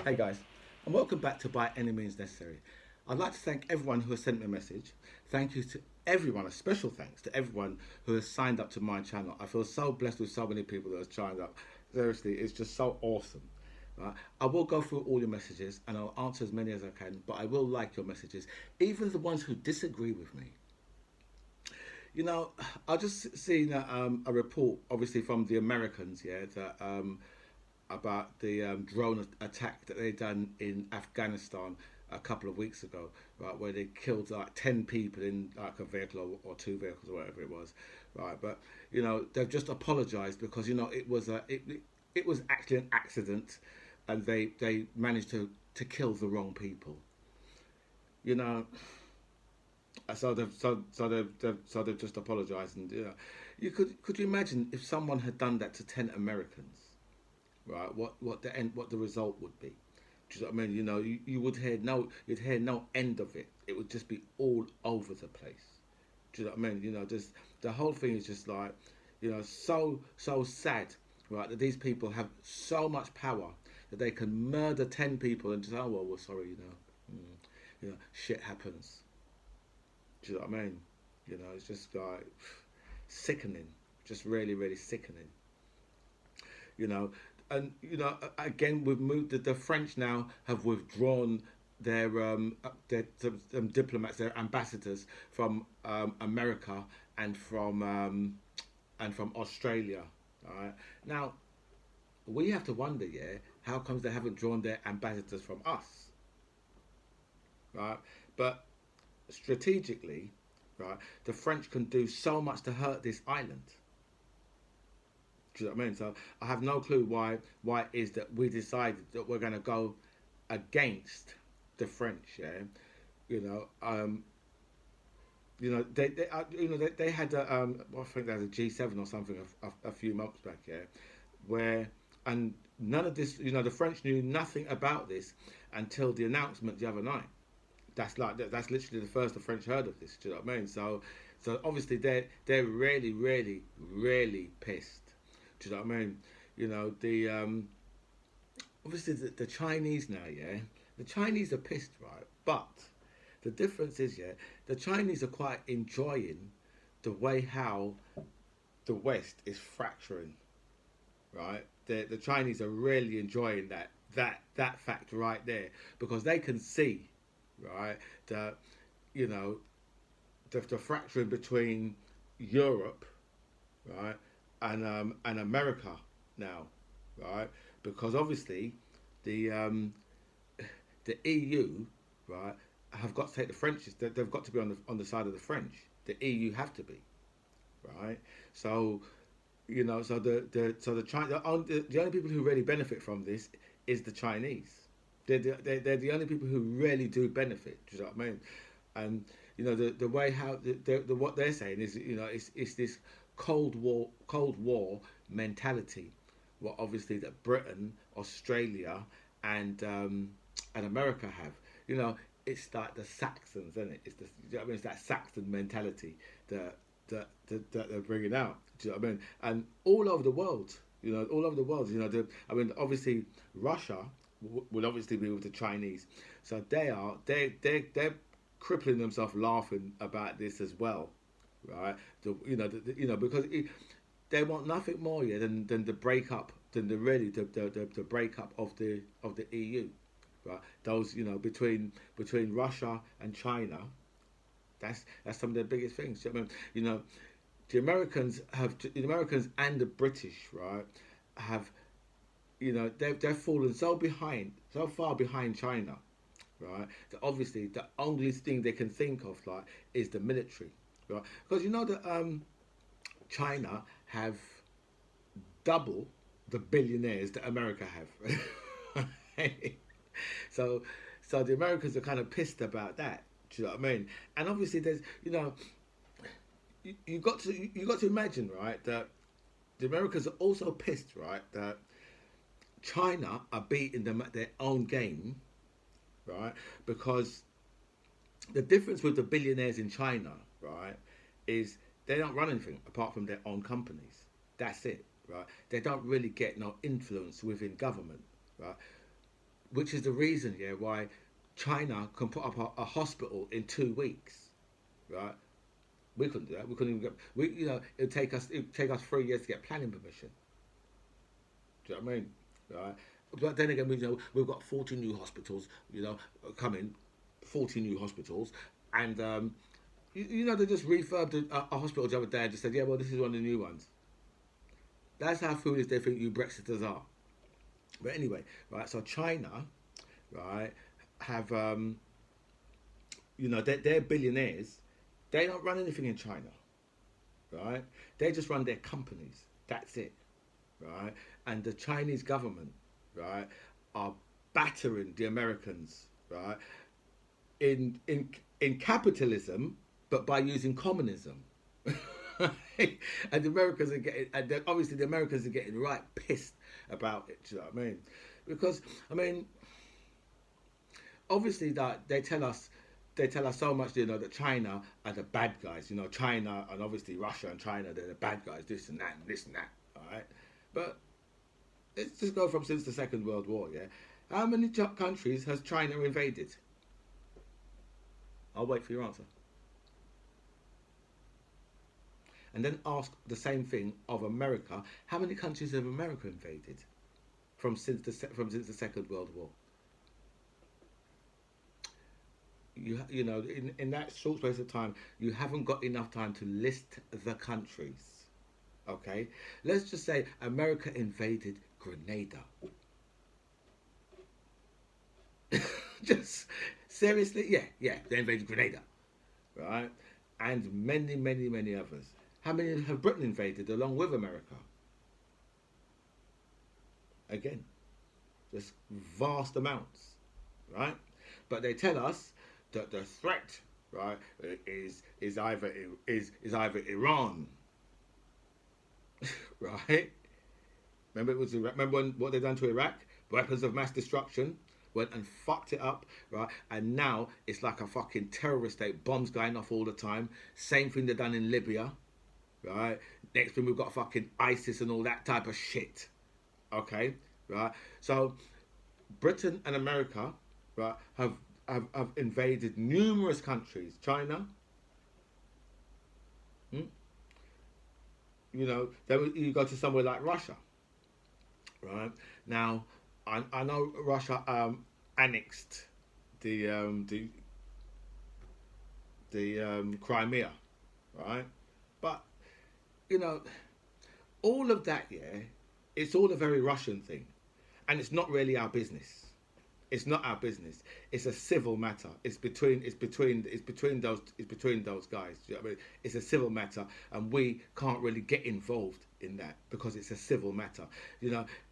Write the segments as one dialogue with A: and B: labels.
A: Hey guys, and welcome back to By Any Means Necessary. I'd like to thank everyone who has sent me a message. Thank you to everyone, a special thanks to everyone who has signed up to my channel. I feel so blessed with so many people that have signed up. Seriously, it's just so awesome. Right? I will go through all your messages and I'll answer as many as I can, but I will like your messages, even the ones who disagree with me. You know, I just seen a report, obviously from the Americans, yeah, that about the drone attack that they done in Afghanistan a couple of weeks ago, right, where they killed like 10 people in like a vehicle or two vehicles or whatever it was, right. But they've just apologised because it was actually an accident, and they managed to kill the wrong people. You know, so they've just apologised, and could you imagine if someone had done that to 10 Americans, right? What the result would be? Do you know what I mean? You would hear you'd hear no end of it. It would just be all over the place. Do you know what I mean? Just the whole thing is just like, so sad, right? That these people have so much power that they can murder 10 people and just, oh well, we're sorry, shit happens. Do you know what I mean? It's just like sickening, just really, really sickening. You know, and again, we've moved. The French now have withdrawn their diplomats, their ambassadors from America and from Australia. All right. Now we have to wonder, yeah, how comes they haven't drawn their ambassadors from us, right? But strategically, right, the French can do so much to hurt this island. Do you know what I mean? So I have no clue why it is that we decided that we're going to go against the French. Yeah, you know, um, they had I think there was a G7 or something a few months back. Yeah, where and none of this, the French knew nothing about this until the announcement the other night. That's literally the first the French heard of this. Do you know what I mean? So obviously they're really, really, really pissed. Do you know what I mean? The obviously the Chinese now, yeah, the Chinese are pissed, right? But the difference is, yeah, the Chinese are quite enjoying the way how the West is fracturing, right? The Chinese are really enjoying that fact right there, because they can see, right, that you know the fracturing between Europe, right, and America now, right, because obviously the the EU, right, have got to take the French. They've got to be on the side of the French. The EU have to be, right. So the only people who really benefit from this is the Chinese. They're the only people who really do benefit. Do you know what I mean? And the way how what they're saying is, it's this Cold War mentality. What obviously that Britain, Australia, and America have. It's like the Saxons, isn't it? It's that Saxon mentality that they're bringing out. Do you know what I mean? And all over the world, all over the world, obviously Russia will obviously be with the Chinese, so they're crippling themselves laughing about this as well, right? Because they want nothing more, yeah, than the breakup, than the breakup of the EU, right? Those, between Russia and China, that's some of the biggest things. I mean, the Americans and the British, right, have, they've fallen so far behind China, right, that obviously the only thing they can think of, like, is the military, right? Because that China have double the billionaires that America have. so so the Americans are kind of pissed about that. Do you know what I mean? And obviously there's, you got to imagine, right, that the Americans are also pissed, right, that China are beating them at their own game, right? Because the difference with the billionaires in China, right, is they don't run anything apart from their own companies. That's it, right? They don't really get no influence within government, right? which is the reason, yeah, why China can put up a hospital in 2 weeks, right? We couldn't do that. We couldn't even get. We, it'd take us 3 years to get planning permission. Do you know what I mean? Right. But then again, we've got 40 new hospitals. Coming, 40 new hospitals, and they just refurbed a hospital the other day and just said, yeah, well, this is one of the new ones. That's how foolish they think you Brexiters are. But anyway, right. So China, right, have they're billionaires. They don't run anything in China, right? They just run their companies. That's it, right? And the Chinese government, right, are battering the Americans, right, in capitalism, but by using communism. And the Americans are getting, and obviously the Americans are getting right pissed about it. Do you know what I mean? Because obviously that they tell us so much, that China are the bad guys. China and obviously Russia and China, they're the bad guys. This and that and this and that. All right, but let's just go from since the Second World War. Yeah, how many countries has China invaded? I'll wait for your answer. And then ask the same thing of America. How many countries have America invaded from since the Second World War? In that short space of time, you haven't got enough time to list the countries. Okay, let's just say America invaded Grenada. Just seriously, yeah, they invaded Grenada, right? And many, many, many others. How many have Britain invaded along with America? Again, just vast amounts, right? But they tell us that the threat, right, is either Iran, right? Remember what they done to Iraq? Weapons of mass destruction went and fucked it up, right? And now it's like a fucking terrorist state, bombs going off all the time. Same thing they done in Libya, right? Next thing we've got fucking ISIS and all that type of shit, okay, right? So Britain and America, right, have invaded numerous countries. China, then you go to somewhere like Russia, right? Now, I know Russia annexed the Crimea, right? But you know, all of that, yeah, it's all a very Russian thing, and it's not really our business. It's not our business. It's a civil matter. It's between those guys. Do you know what I mean? It's a civil matter, and we can't really get involved in that because it's a civil matter.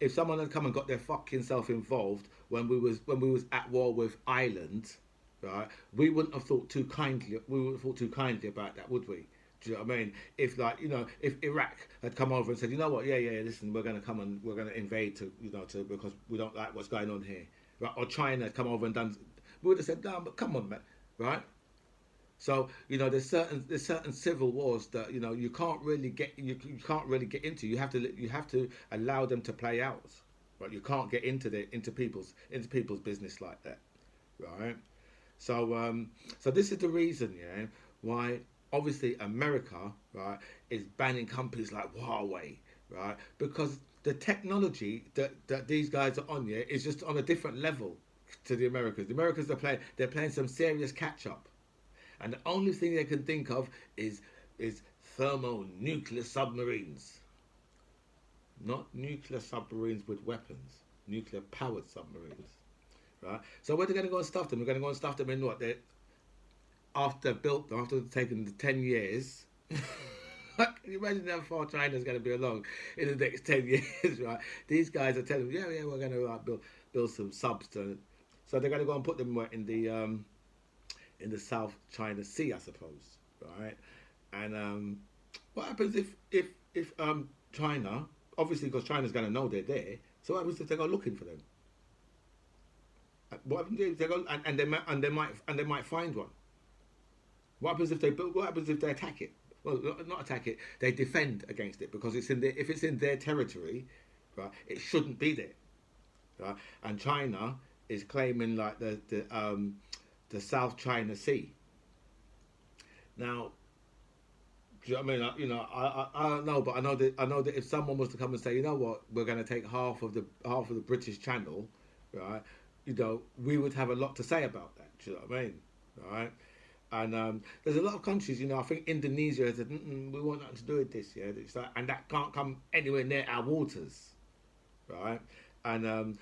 A: If someone had come and got their fucking self involved when we was at war with Ireland, right? We wouldn't have thought too kindly. We wouldn't have thought too kindly about that, would we? Do you know what I mean? If Iraq had come over and said, you know what, yeah, listen, we're going to come and we're going to invade because we don't like what's going on here. Right, or China had come over and done, we would have said, no, but come on, man, right? So there's certain civil wars that you can't really get into. You have to allow them to play out, right? You can't get into people's business like that, right? So this is the reason, yeah, why obviously America, right, is banning companies like Huawei, right, because the technology that these guys are on, yeah, is just on a different level to the Americans. The Americans they're playing some serious catch up, and the only thing they can think of is thermonuclear submarines, not nuclear submarines with weapons, nuclear powered submarines, right? So where they're going to go and stuff them? We're going to go and stuff them in what they after they've built them, after they've taken the 10 years. Can you imagine how far China's going to be along in the next 10 years, right? These guys are telling them, yeah, we're going to build some subs. So they're going to go and put them in the South China Sea, I suppose, right? And what happens if China, obviously because China's going to know they're there, so what happens if they go looking for them? What happens if they go and they might find one? What happens if they attack it? Well, not attack it. They defend against it because if it's in their territory, right, it shouldn't be there, right? And China is claiming like the South China Sea. Now, do you know what I mean? I don't know, but I know that if someone was to come and say, you know what, we're going to take half of the British Channel, right? You know, we would have a lot to say about that. Do you know what I mean? Right? And there's a lot of countries, you know. I think Indonesia has said, we want nothing to do with this, yeah. It's like, and that can't come anywhere near our waters, right? And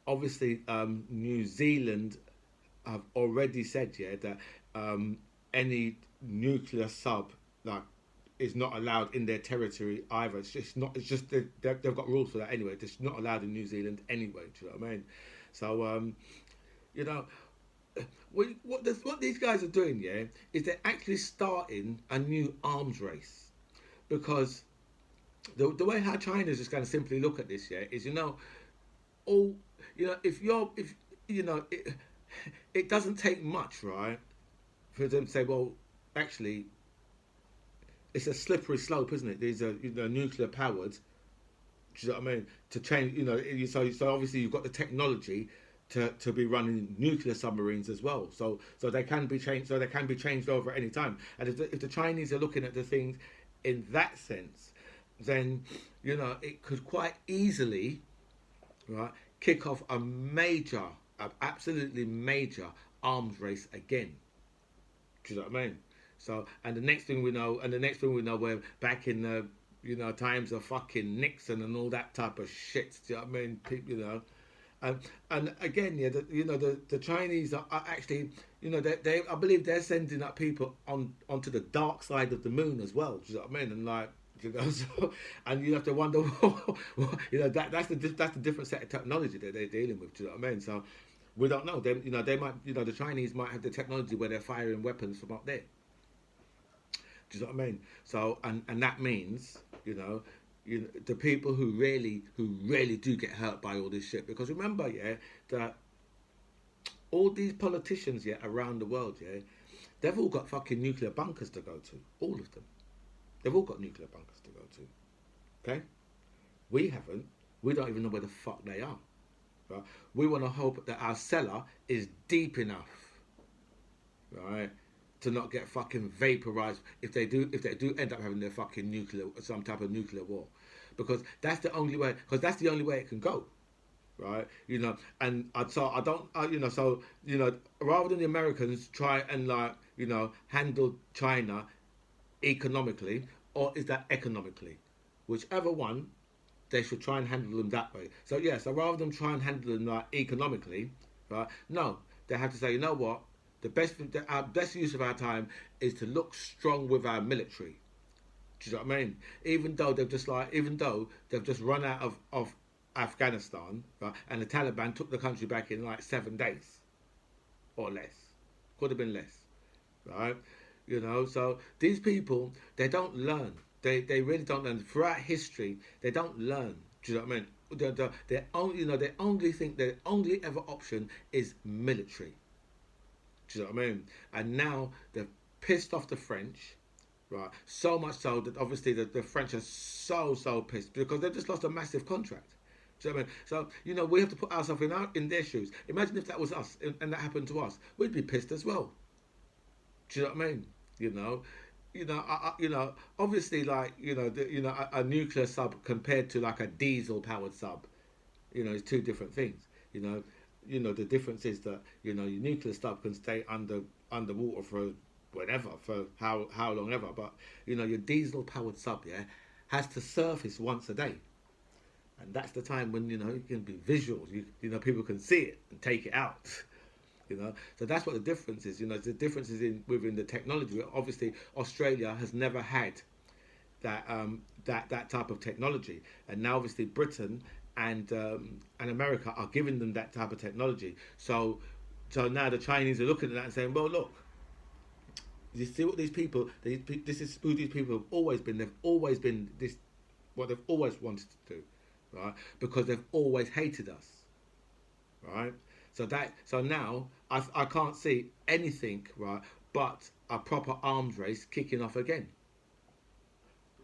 A: obviously, New Zealand have already said, yeah, that any nuclear sub like is not allowed in their territory either. It's just not. It's just they've got rules for that anyway. It's not allowed in New Zealand anyway. Do you know what I mean? So you know, what these guys are doing, yeah, is they're actually starting a new arms race because the way how China is just going to simply look at this, yeah, is all if you know it doesn't take much, right, for them to say, well, actually, it's a slippery slope, isn't it? These are nuclear powered. Do you know what I mean? To change, so obviously you've got the technology to be running nuclear submarines as well. So they can be changed. So they can be changed over at any time. And if the Chinese are looking at the things in that sense, then it could quite easily, right, kick off a absolutely major arms race again. Do you know what I mean? So, and the next thing we know, we're back in the, times of fucking Nixon and all that type of shit. Do you know what I mean? People, and again, yeah, the Chinese are actually, I believe they're sending up people onto the dark side of the moon as well. Do you know what I mean? And like, so, and you have to wonder, that's the different set of technology that they're dealing with. Do you know what I mean? So we don't know. They might, the Chinese might have the technology where they're firing weapons from up there. Do you know what I mean? So, and that means, the people who really do get hurt by all this shit. Because remember, yeah, that all these politicians, yeah, around the world, yeah, they've all got fucking nuclear bunkers to go to. All of them. They've all got nuclear bunkers to go to. Okay? We haven't. We don't even know where the fuck they are. Right? We want to hope that our cellar is deep enough, right, to not get fucking vaporized if they do end up having their fucking some type of nuclear war, because that's the only way. Because that's the only way it can go, right? And I don't, rather than the Americans try and handle China economically, or is that economically, whichever one, they should try and handle them that way. So so rather than try and handle them like economically, right? No, they have to say, you know what? Our best use of our time is to look strong with our military. Do you know what I mean? Even though they've just run out of Afghanistan, right? And the Taliban took the country back in like 7 days or less. Could have been less, right? So these people, they don't learn. They really don't learn. Throughout history, they don't learn. Do you know what I mean? They only think their only ever option is military. Do you know what I mean? And now they've pissed off the French, right? So much so that obviously the French are so pissed because they've just lost a massive contract. Do you know what I mean? So we have to put ourselves in their shoes. Imagine if that was us and that happened to us, we'd be pissed as well. Do you know what I mean? Obviously, like a nuclear sub compared to like a diesel powered sub, it's two different things. The difference is that your nuclear sub can stay underwater for whatever, for how long ever. But your diesel powered sub, yeah, has to surface once a day, and that's the time when it can be visual. People can see it and take it out. So that's what the difference is. The difference is within the technology. Obviously, Australia has never had that type of technology, and now obviously Britain and America are giving them that type of technology. So now the Chinese are looking at that and saying, well, look, you see what these people, this is who these people have always been. They've always been this, what they've always wanted to do, right? Because they've always hated us, right? So now I can't see anything, right, but a proper arms race kicking off again.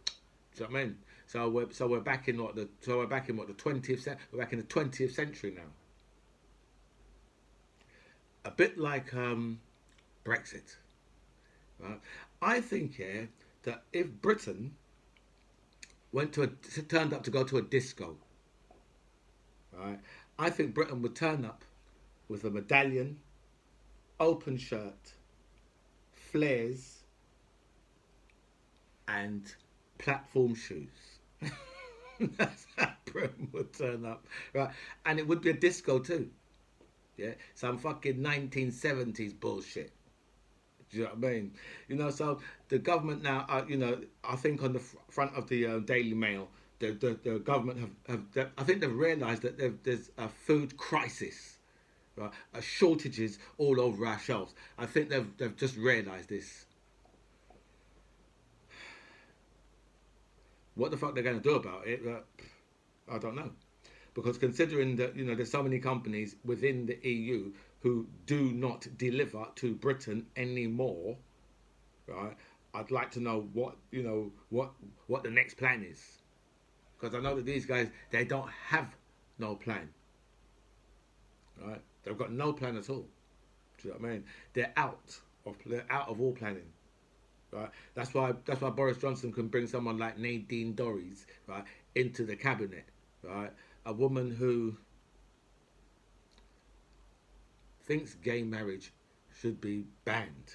A: Do you know what I mean? So we're back in what the 20th we're back in the 20th century now. bit like Brexit. Right? I think, yeah, that if Britain turned up to go to a disco, right? I think Britain would turn up with a medallion, open shirt, flares, and platform shoes. That's how Britain would turn up, right? And it would be a disco too, yeah. Some fucking 1970s bullshit. Do you know what I mean? So the government now, I think on the front of the Daily Mail, the government I think they've realised that there's a food crisis, right? Shortages all over our shelves. I think they've just realised this. What the fuck they're going to do about it? I don't know, because considering that there's so many companies within the EU who do not deliver to Britain anymore, right? I'd like to know what the next plan is, because I know that these guys, they don't have no plan, right? They've got no plan at all. Do you know what I mean? They're out of all planning. Right. That's why Boris Johnson can bring someone like Nadine Dorries, right, into the cabinet, right? A woman who thinks gay marriage should be banned.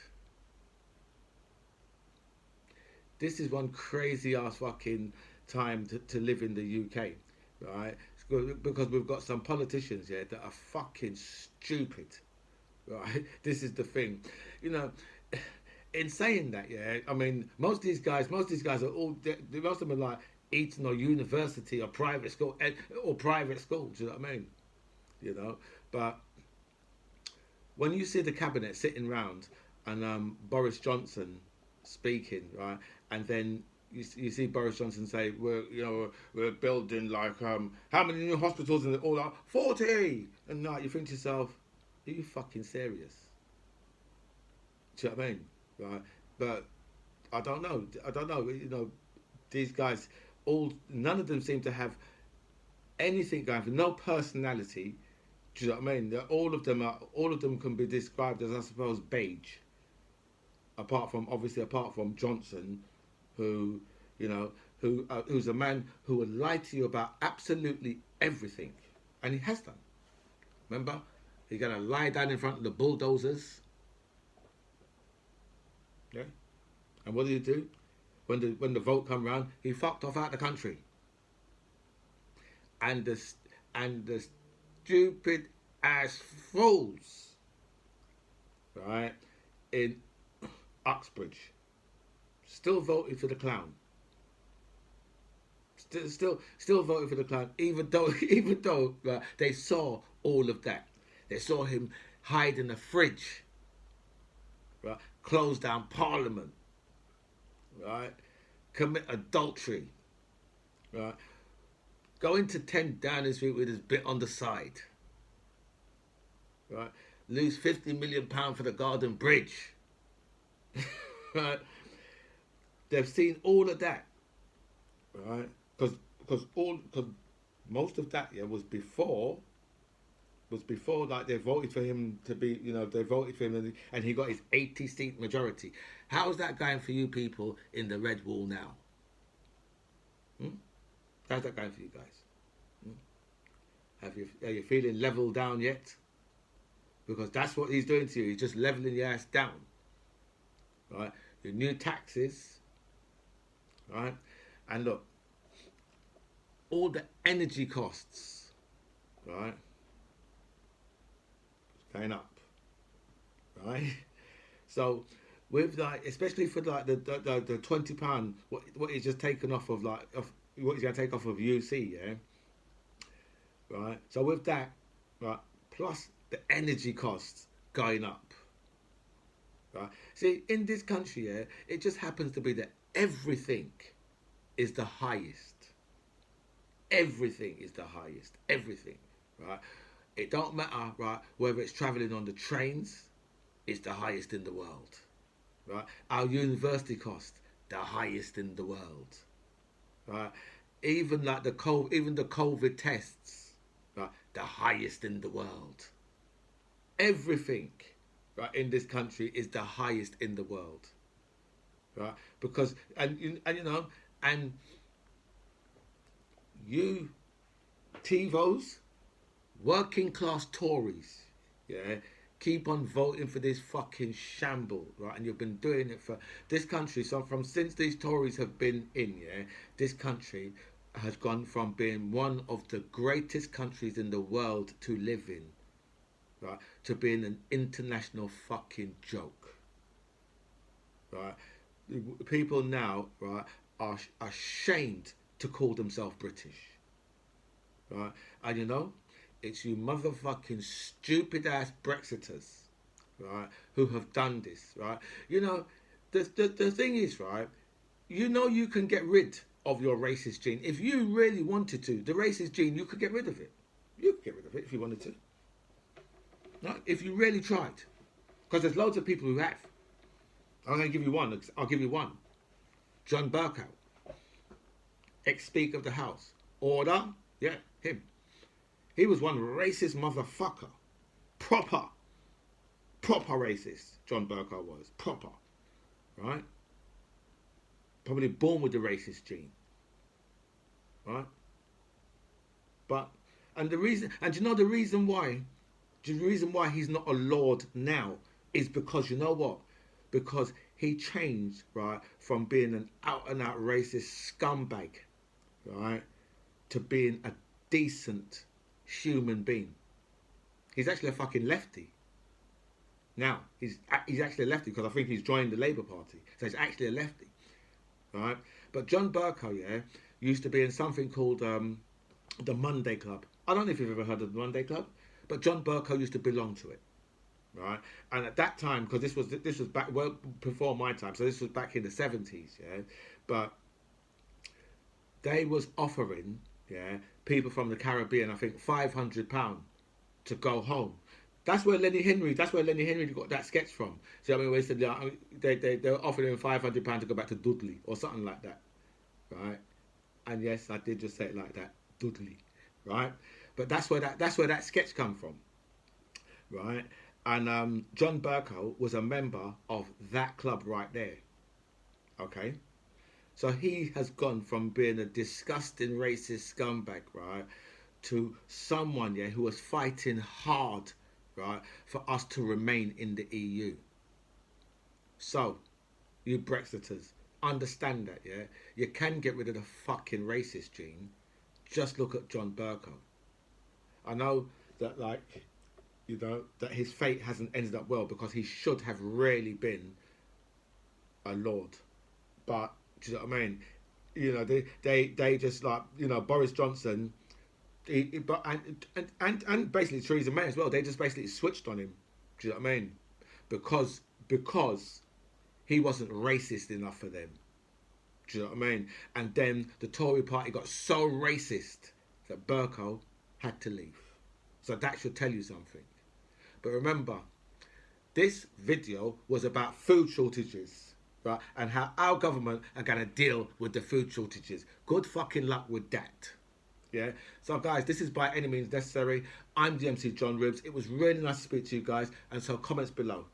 A: This is one crazy ass fucking time to live in the UK, right? Because we've got some politicians here that are fucking stupid, right? This is the thing, you know. In saying that, yeah, I mean, most of these guys are all, most of them are like Eton or university or private school, or private school. Do you know what I mean? But when you see the cabinet sitting round and Boris Johnson speaking, right, and then you see Boris Johnson say, we're building like how many new hospitals, and all that 40, and you think to yourself, are you fucking serious? Do you know what I mean? Right, but I don't know. These guys, none of them seem to have anything going for, no personality. Do you know what I mean? All of them can be described as, I suppose, beige. Apart from Johnson, who's a man who will lie to you about absolutely everything, and he has done. Remember, he's gonna lie down in front of the bulldozers. Yeah. And what did he do? When the vote come round, he fucked off out the country. And the stupid ass fools, right, in Uxbridge, still voted for the clown. Still voted for the clown, even though they saw all of that. They saw him hide in the fridge, right? Close down Parliament, right? Commit adultery, right? Go into 10 Downing Street with his bit on the side, right? Lose £50 million for the Garden Bridge, right? They've seen all of that, right? Because most of that, yeah, was before like they voted for him to be, they voted for him and he got his 80-seat majority. How's that going for you people in the Red Wall now? How's that going for you guys? Are you feeling leveled down yet? Because that's what he's doing to you. He's just leveling your ass down, right? Your new taxes, right? And look, all the energy costs, right, going up, right? So with like, especially for like the £20, what he's just taken off of what he's gonna take off of UC, yeah, right? So with that, right, plus the energy costs going up, right? See, in this country, yeah, it just happens to be that everything is the highest. Everything is the highest. Everything, right? It don't matter, right, whether it's travelling on the trains, it's the highest in the world, right? Our university cost, the highest in the world, right? Even like the COVID tests, right, the highest in the world. everything, right, in this country is the highest in the world, right? Because and you know, and you TiVos, working class Tories, yeah, keep on voting for this fucking shamble, right? And you've been doing it for this country. So from since these Tories have been in, yeah, this country has gone from being one of the greatest countries in the world to live in, right, to being an international fucking joke, right? People now, right, are ashamed to call themselves British, right? And you know, it's you motherfucking stupid ass Brexiters, right, who have done this, right? You know, the thing is, right, you know you can get rid of your racist gene. If you really wanted to, the racist gene, you could get rid of it. You could get rid of it if you wanted to. Right? If you really tried. Because there's loads of people who have. I'm going to give you one. I'll give you one. John Bercow, ex-Speaker of the House. Order. Yeah, him. He was one racist motherfucker. Proper racist, John Bercow was. Proper. Right? Probably born with the racist gene. Right? But, and the reason, and you know the reason why? The reason why he's not a lord now is because, you know what? Because he changed, right, from being an out and out racist scumbag, right, to being a decent human being. He's actually a fucking lefty. Now, he's actually a lefty because I think he's joined the Labour Party. So he's actually a lefty, right? But John Bercow, yeah, used to be in something called the Monday Club. I don't know if you've ever heard of the Monday Club, but John Bercow used to belong to it, right? And at that time, because this was back well before my time, so this was back in the 70s, yeah. But they was offering, yeah, people from the Caribbean, I think £500 to go home. That's where Lenny Henry got that sketch from. See, I mean, they said they were offering him £500 to go back to Dudley or something like that, right? And yes, I did just say it like that, Dudley, right? But that's where that sketch come from, right? And John Bercow was a member of that club right there, okay? So he has gone from being a disgusting racist scumbag, right, to someone, yeah, who was fighting hard, right, for us to remain in the EU. So, you Brexiters, understand that, yeah? You can get rid of the fucking racist gene. Just look at John Bercow. I know that, like, you know, that his fate hasn't ended up well because he should have really been a lord. But, do you know what I mean? You know, they just, like, you know, Boris Johnson, and basically Theresa May as well, they just basically switched on him. Do you know what I mean? Because he wasn't racist enough for them. Do you know what I mean? And then the Tory party got so racist that Bercow had to leave. So that should tell you something. But remember, this video was about food shortages, right? And how our government are going to deal with the food shortages. Good fucking luck with that. Yeah. So guys, this is By Any Means Necessary. I'm DMC John Ribs. It was really nice to speak to you guys. And so comments below.